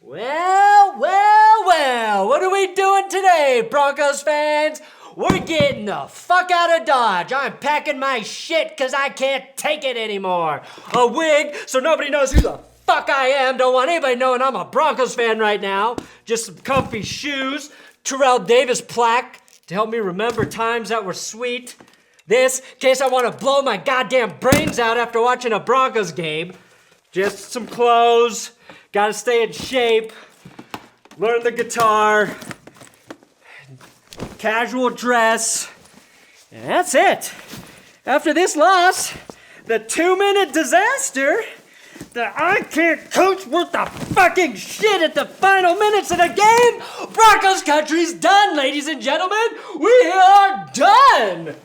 Well, what are we doing today, Broncos fans? We're getting the fuck out of Dodge. I'm packing my shit because I can't take it anymore. A wig so nobody knows who the fuck I am. Don't want anybody knowing I'm a Broncos fan right now. Just some comfy shoes, Terrell Davis plaque to help me remember times that were sweet. This, in case I want to blow my goddamn brains out after watching a Broncos game. Just some clothes. Gotta stay in shape, learn the guitar, casual dress, and that's it. After this loss, the 2-minute disaster, that I can't coach worth the fucking shit at the final minutes of the game, Broncos country's done, ladies and gentlemen. We are done.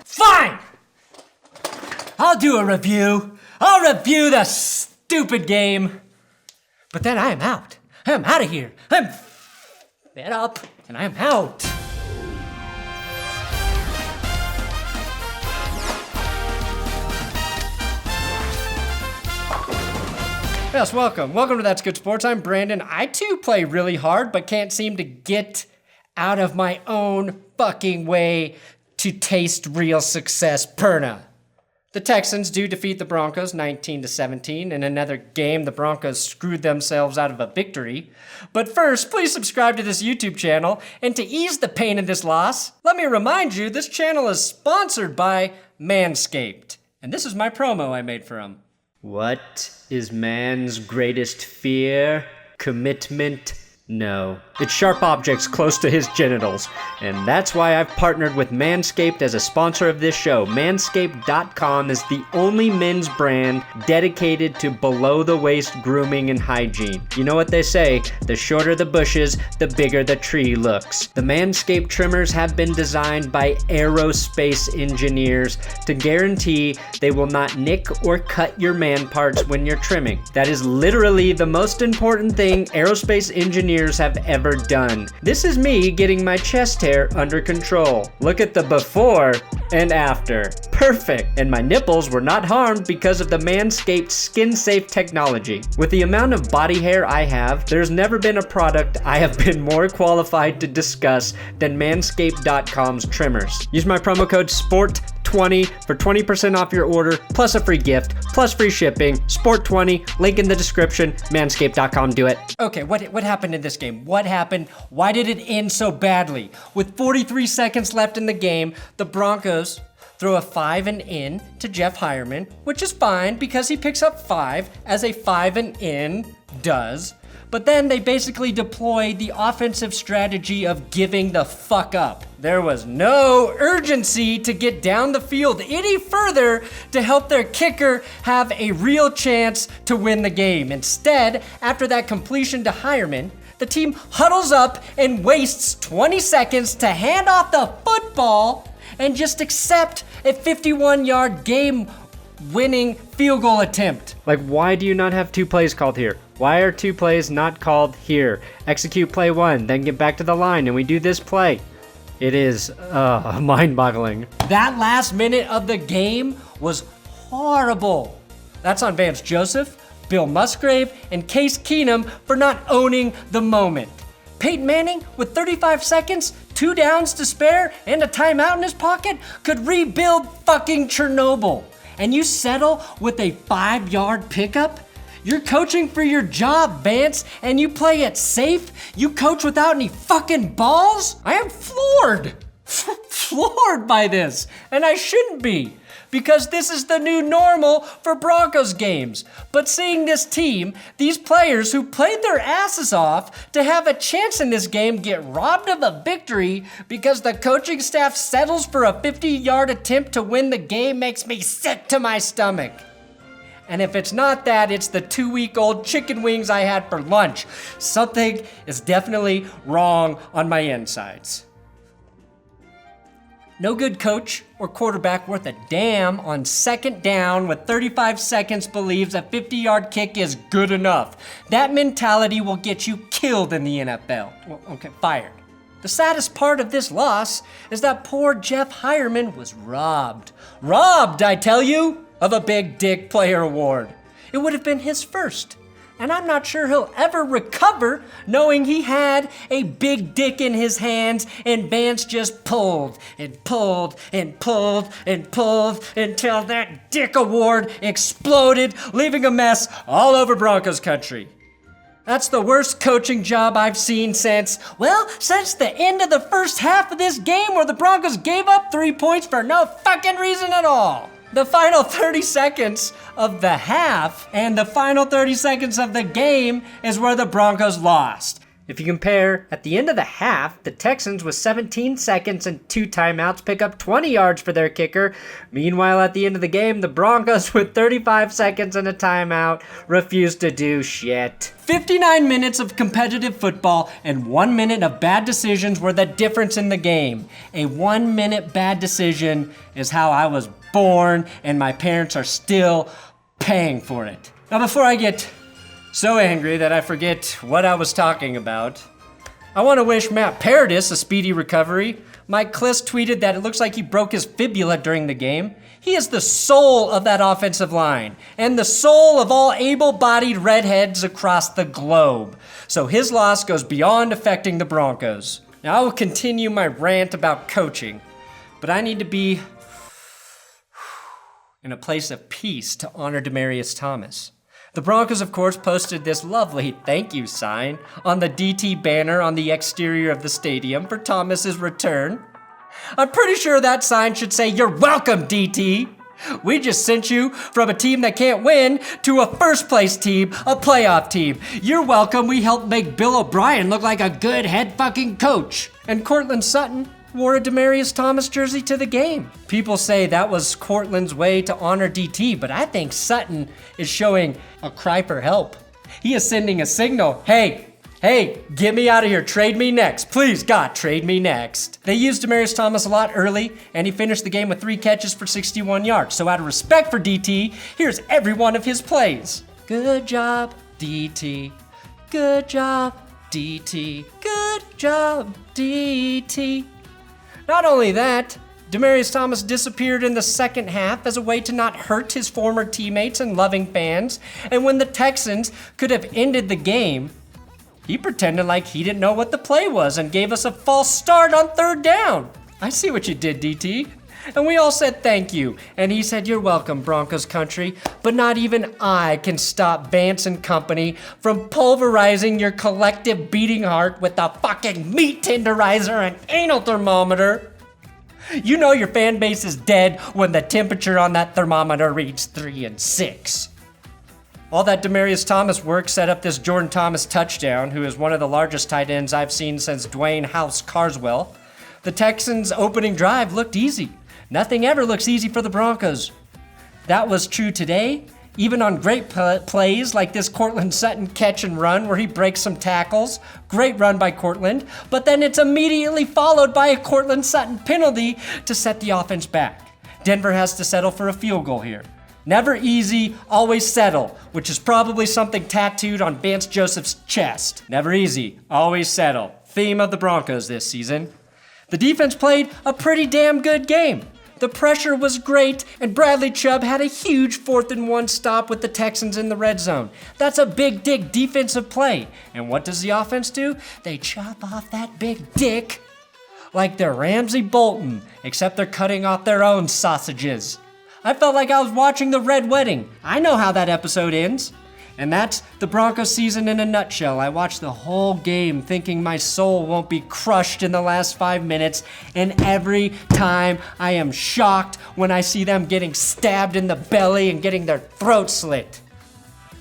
Fine! I'll do a review. I'll review the stupid game. But then I am out. I am out of here. I'm fed up and I'm out. Yes, welcome. Welcome to That's Good Sports. I'm Brandon. I too play really hard, but can't seem to get out of my own fucking way to taste real success. Perna. The Texans do defeat the Broncos 19-17. In another game, the Broncos screwed themselves out of a victory. But first, please subscribe to this YouTube channel. And to ease the pain of this loss, let me remind you, this channel is sponsored by Manscaped. And this is my promo I made for them. What is man's greatest fear? Commitment? No. It's sharp objects close to his genitals. And that's why I've partnered with Manscaped as a sponsor of this show. Manscaped.com is the only men's brand dedicated to below-the-waist grooming and hygiene. You know what they say, the shorter the bushes, the bigger the tree looks. The Manscaped trimmers have been designed by aerospace engineers to guarantee they will not nick or cut your man parts when you're trimming. That is literally the most important thing aerospace engineers have ever done. This is me getting my chest hair under control. Look at the before and after. Perfect. And my nipples were not harmed because of the Manscaped skin-safe technology. With the amount of body hair I have, there's never been a product I have been more qualified to discuss than Manscaped.com's trimmers. Use my promo code SPORT20 for 20% off your order, plus a free gift, plus free shipping. SPORT20, link in the description, manscaped.com, do it. Okay, what happened in this game? What happened? Why did it end so badly? With 43 seconds left in the game, the Broncos throw a 5 and in to Jeff Heuerman, which is fine because he picks up 5 as a 5 and in does. But then they basically deploy the offensive strategy of giving the fuck up. There was no urgency to get down the field any further to help their kicker have a real chance to win the game. Instead, after that completion to Heuerman, the team huddles up and wastes 20 seconds to hand off the football and just accept a 51-yard game-winning field goal attempt. Like, why do you not have 2 plays called here? Why are 2 plays not called here? Execute play 1, then get back to the line and we do this play. It is mind-boggling. That last minute of the game was horrible. That's on Vance Joseph, Bill Musgrave, and Case Keenum for not owning the moment. Peyton Manning, with 35 seconds, 2 downs to spare, and a timeout in his pocket, could rebuild fucking Chernobyl. And you settle with a 5-yard pickup? You're coaching for your job, Vance, and you play it safe? You coach without any fucking balls? I am floored. Floored by this, and I shouldn't be, because this is the new normal for Broncos games. But seeing this team, these players who played their asses off to have a chance in this game get robbed of a victory because the coaching staff settles for a 50-yard attempt to win the game makes me sick to my stomach. And if it's not that, it's the 2-week-old chicken wings I had for lunch. Something is definitely wrong on my insides. No good coach or quarterback worth a damn on second down with 35 seconds believes a 50-yard kick is good enough. That mentality will get you killed in the NFL. Well, okay, fired. The saddest part of this loss is that poor Jeff Heuerman was robbed. Robbed, I tell you, of a Big Dick Player Award. It would have been his first. And I'm not sure he'll ever recover knowing he had a big dick in his hands and Vance just pulled and pulled and pulled and pulled until that dick award exploded, leaving a mess all over Broncos country. That's the worst coaching job I've seen since the end of the first half of this game where the Broncos gave up 3 points for no fucking reason at all. The final 30 seconds of the half and the final 30 seconds of the game is where the Broncos lost. If you compare, at the end of the half, the Texans with 17 seconds and 2 timeouts pick up 20 yards for their kicker. Meanwhile, at the end of the game, the Broncos with 35 seconds and a timeout refuse to do shit. 59 minutes of competitive football and 1 minute of bad decisions were the difference in the game. A 1 minute bad decision is how I was born, and my parents are still paying for it. Now, before I get so angry that I forget what I was talking about, I want to wish Matt Paradis a speedy recovery. Mike Kliss tweeted that it looks like he broke his fibula during the game. He is the soul of that offensive line and the soul of all able-bodied redheads across the globe. So his loss goes beyond affecting the Broncos. Now, I will continue my rant about coaching, but I need to be in a place of peace to honor Demaryius Thomas. The Broncos, of course, posted this lovely thank you sign on the DT banner on the exterior of the stadium for Thomas's return. I'm pretty sure that sign should say, "You're welcome, DT. We just sent you from a team that can't win to a first-place team, a playoff team. You're welcome. We helped make Bill O'Brien look like a good head fucking coach." And Courtland Sutton wore a Demaryius Thomas jersey to the game. People say that was Courtland's way to honor DT, but I think Sutton is showing a cry for help. He is sending a signal, hey, get me out of here, trade me next. Please, God, trade me next. They used Demaryius Thomas a lot early, and he finished the game with 3 catches for 61 yards. So out of respect for DT, here's every one of his plays. Good job, DT. Good job, DT. Good job, DT. Not only that, Demaryius Thomas disappeared in the second half as a way to not hurt his former teammates and loving fans. And when the Texans could have ended the game, he pretended like he didn't know what the play was and gave us a false start on 3rd down. I see what you did, DT. And we all said thank you. And he said, "You're welcome, Broncos country. But not even I can stop Vance and company from pulverizing your collective beating heart with a fucking meat tenderizer and anal thermometer. You know your fan base is dead when the temperature on that thermometer reads 3 and 6. All that Demaryius Thomas work set up this Jordan Thomas touchdown, who is one of the largest tight ends I've seen since Dwayne House Carswell. The Texans' opening drive looked easy. Nothing ever looks easy for the Broncos. That was true today, even on great plays like this Courtland Sutton catch and run where he breaks some tackles. Great run by Courtland, but then it's immediately followed by a Courtland Sutton penalty to set the offense back. Denver has to settle for a field goal here. Never easy, always settle, which is probably something tattooed on Vance Joseph's chest. Never easy, always settle. Theme of the Broncos this season. The defense played a pretty damn good game. The pressure was great, and Bradley Chubb had a huge 4th and 1 stop with the Texans in the red zone. That's a big dick defensive play. And what does the offense do? They chop off that big dick like they're Ramsay Bolton, except they're cutting off their own sausages. I felt like I was watching The Red Wedding. I know how that episode ends. And that's the Broncos season in a nutshell. I watched the whole game thinking my soul won't be crushed in the last 5 minutes, and every time I am shocked when I see them getting stabbed in the belly and getting their throat slit.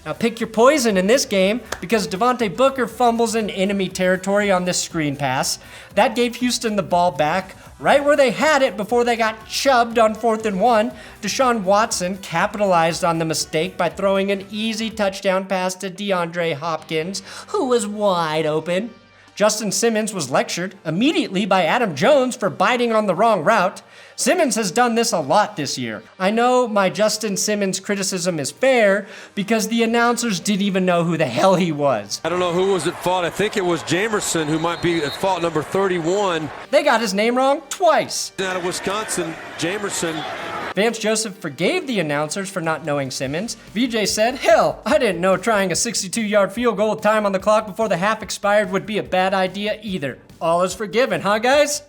Now pick your poison in this game because Devontae Booker fumbles in enemy territory on this screen pass. That gave Houston the ball back right where they had it before they got chubbed on 4th and 1. Deshaun Watson capitalized on the mistake by throwing an easy touchdown pass to DeAndre Hopkins, who was wide open. Justin Simmons was lectured immediately by Adam Jones for biting on the wrong route. Simmons has done this a lot this year. I know my Justin Simmons criticism is fair because the announcers didn't even know who the hell he was. I don't know who was at fault. I think it was Jamerson who might be at fault, number 31. They got his name wrong twice. Out of Wisconsin, Jamerson. Vance Joseph forgave the announcers for not knowing Simmons. VJ said, "Hell, I didn't know trying a 62-yard field goal with time on the clock before the half expired would be a bad idea either. All is forgiven, huh guys?"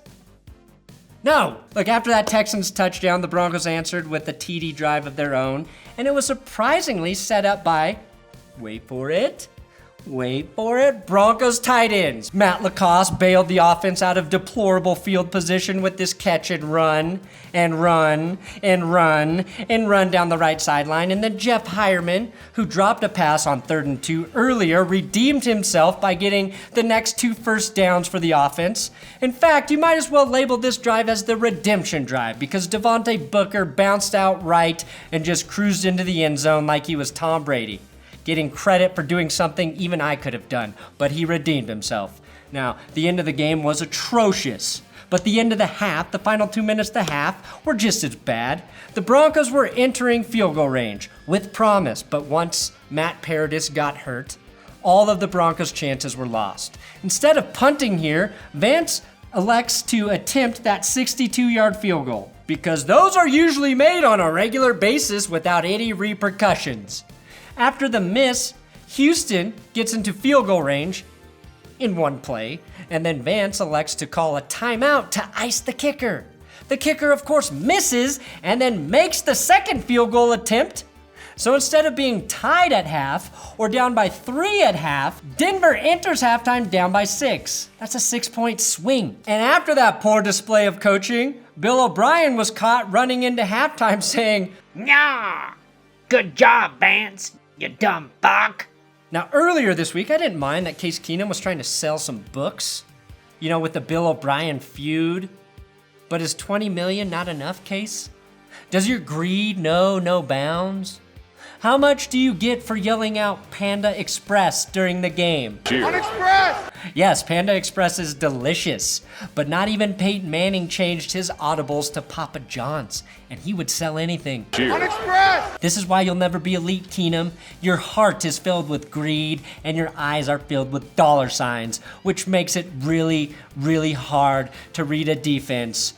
No. Look, after that Texans touchdown, the Broncos answered with a TD drive of their own, and it was surprisingly set up by, wait for it, Broncos tight ends. Matt Lacoste bailed the offense out of deplorable field position with this catch and run down the right sideline. And then Jeff Heuerman, who dropped a pass on 3rd and 2 earlier, redeemed himself by getting the next 2 first downs for the offense. In fact, you might as well label this drive as the redemption drive because Devontae Booker bounced out right and just cruised into the end zone like he was Tom Brady, getting credit for doing something even I could have done, but he redeemed himself. Now, the end of the game was atrocious, but the end of the half, the final 2 minutes of the half, were just as bad. The Broncos were entering field goal range with promise, but once Matt Paradis got hurt, all of the Broncos' chances were lost. Instead of punting here, Vance elects to attempt that 62-yard field goal, because those are usually made on a regular basis without any repercussions. After the miss, Houston gets into field goal range in one play, and then Vance elects to call a timeout to ice the kicker. The kicker, of course, misses and then makes the second field goal attempt. So instead of being tied at half or down by 3 at half, Denver enters halftime down by 6. That's a 6-point swing. And after that poor display of coaching, Bill O'Brien was caught running into halftime saying, "Nah, good job, Vance, you dumb fuck." Now, earlier this week, I didn't mind that Case Keenum was trying to sell some books, with the Bill O'Brien feud. But is $20 million not enough, Case? Does your greed know no bounds? How much do you get for yelling out Panda Express during the game? Cheers. On Express! Yes, Panda Express is delicious, but not even Peyton Manning changed his audibles to Papa John's, and he would sell anything. Cheers. On Express! This is why you'll never be elite, Keenum. Your heart is filled with greed, and your eyes are filled with dollar signs, which makes it really, really hard to read a defense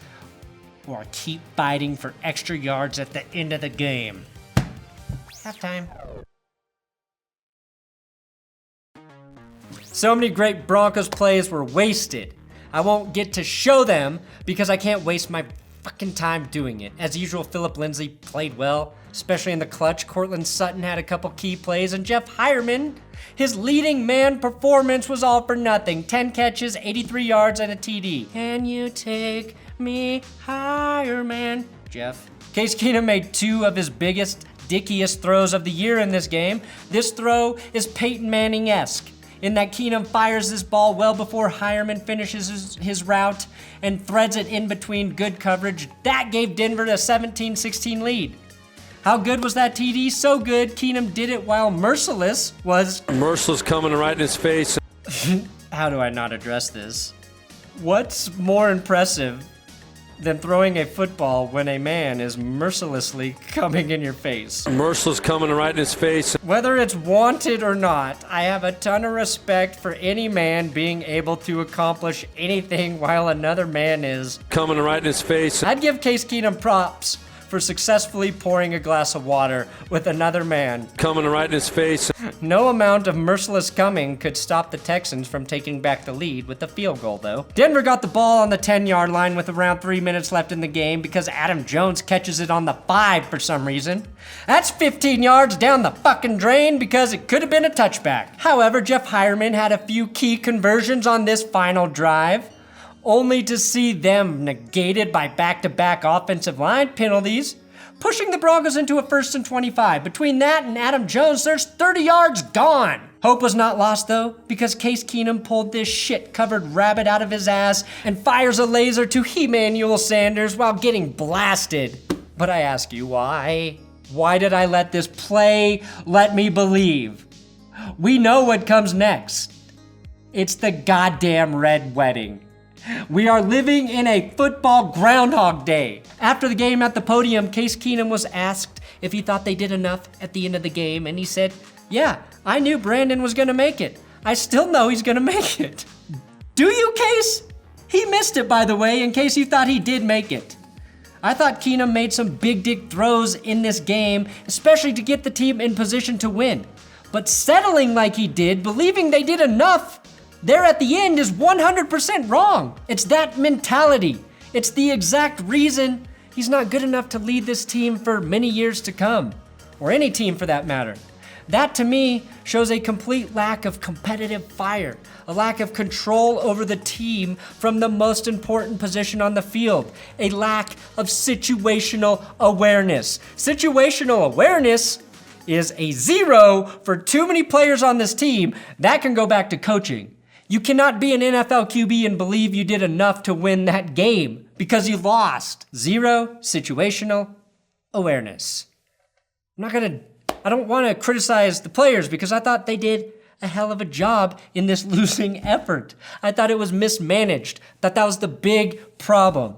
or keep fighting for extra yards at the end of the game. Halftime. So many great Broncos plays were wasted. I won't get to show them because I can't waste my fucking time doing it. As usual, Phillip Lindsay played well, especially in the clutch. Cortland Sutton had a couple key plays, and Jeff Heuerman, his leading man performance was all for nothing. 10 catches, 83 yards, and a TD. Can you take me higher, man? Jeff. Case Keenum made 2 of his biggest, dickiest throws of the year in this game. This throw is Peyton Manning-esque, in that Keenum fires this ball well before Heuerman finishes his route and threads it in between good coverage. That gave Denver a 17-16 lead. How good was that TD? So good, Keenum did it while Merciless was... Merciless coming right in his face. How do I not address this? What's more impressive than throwing a football when a man is mercilessly coming in your face? Merciless coming right in his face. Whether it's wanted or not, I have a ton of respect for any man being able to accomplish anything while another man is Coming right in his face. I'd give Case Keenum props for successfully pouring a glass of water with another man. Coming right in his face. No amount of merciless coming could stop the Texans from taking back the lead with the field goal, though. Denver got the ball on the 10-yard line with around 3 minutes left in the game because Adam Jones catches it on the 5 for some reason. That's 15 yards down the fucking drain because it could have been a touchback. However, Jeff Heuerman had a few key conversions on this final drive, only to see them negated by back-to-back offensive line penalties, pushing the Broncos into a 1st and 25. Between that and Adam Jones, there's 30 yards gone. Hope was not lost, though, because Case Keenum pulled this shit-covered rabbit out of his ass and fires a laser to Emmanuel Sanders while getting blasted. But I ask you, why? Why did I let this play let me believe? We know what comes next. It's the goddamn Red Wedding. We are living in a football Groundhog Day. After the game at the podium, Case Keenum was asked if he thought they did enough at the end of the game, and he said, "Yeah, I knew Brandon was gonna make it. I still know he's gonna make it." Do you, Case? He missed it, by the way, in case you thought he did make it. I thought Keenum made some big dick throws in this game, especially to get the team in position to win. But settling like he did, believing they did enough there at the end is 100% wrong. It's that mentality. It's the exact reason he's not good enough to lead this team for many years to come, or any team for that matter. That to me shows a complete lack of competitive fire, a lack of control over the team from the most important position on the field, a lack of situational awareness. Situational awareness is a 0 for too many players on this team. That can go back to coaching. You cannot be an NFL QB and believe you did enough to win that game because you lost. 0 situational awareness. I don't want to criticize the players because I thought they did a hell of a job in this losing effort. I thought it was mismanaged. That was the big problem.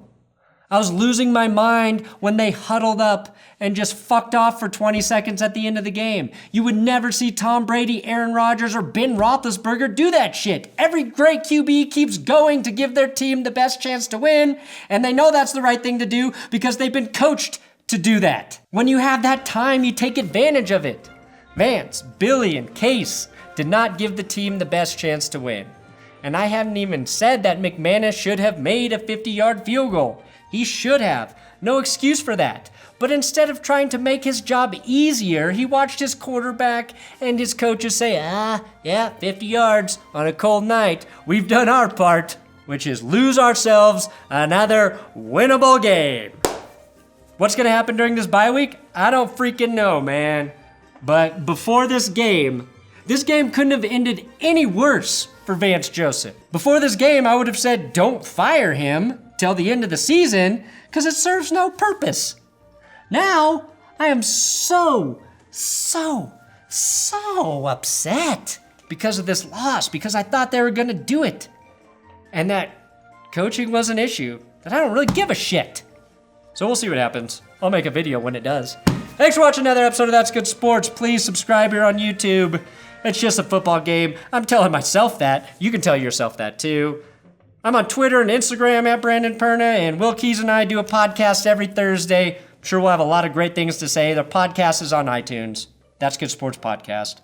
I was losing my mind when they huddled up and just fucked off for 20 seconds at the end of the game. You would never see Tom Brady, Aaron Rodgers, or Ben Roethlisberger do that shit. Every great QB keeps going to give their team the best chance to win, and they know that's the right thing to do because they've been coached to do that. When you have that time, you take advantage of it. Vance, Billy, and Case did not give the team the best chance to win. And I haven't even said that McManus should have made a 50-yard field goal. He should have. No excuse for that. But instead of trying to make his job easier, he watched his quarterback and his coaches say, 50 yards on a cold night. We've done our part, which is lose ourselves another winnable game. What's going to happen during this bye week? I don't freaking know, man. But before this game couldn't have ended any worse for Vance Joseph. Before this game, I would have said, don't fire him till the end of the season, because it serves no purpose. Now, I am so upset because of this loss, because I thought they were going to do it. And that coaching was an issue, that I don't really give a shit. So we'll see what happens. I'll make a video when it does. Thanks for watching another episode of That's Good Sports. Please subscribe here on YouTube. It's just a football game. I'm telling myself that. You can tell yourself that too. I'm on Twitter and Instagram at Brandon Perna, and Will Keys and I do a podcast every Thursday. I'm sure we'll have a lot of great things to say. The podcast is on iTunes. That's Good Sports Podcast.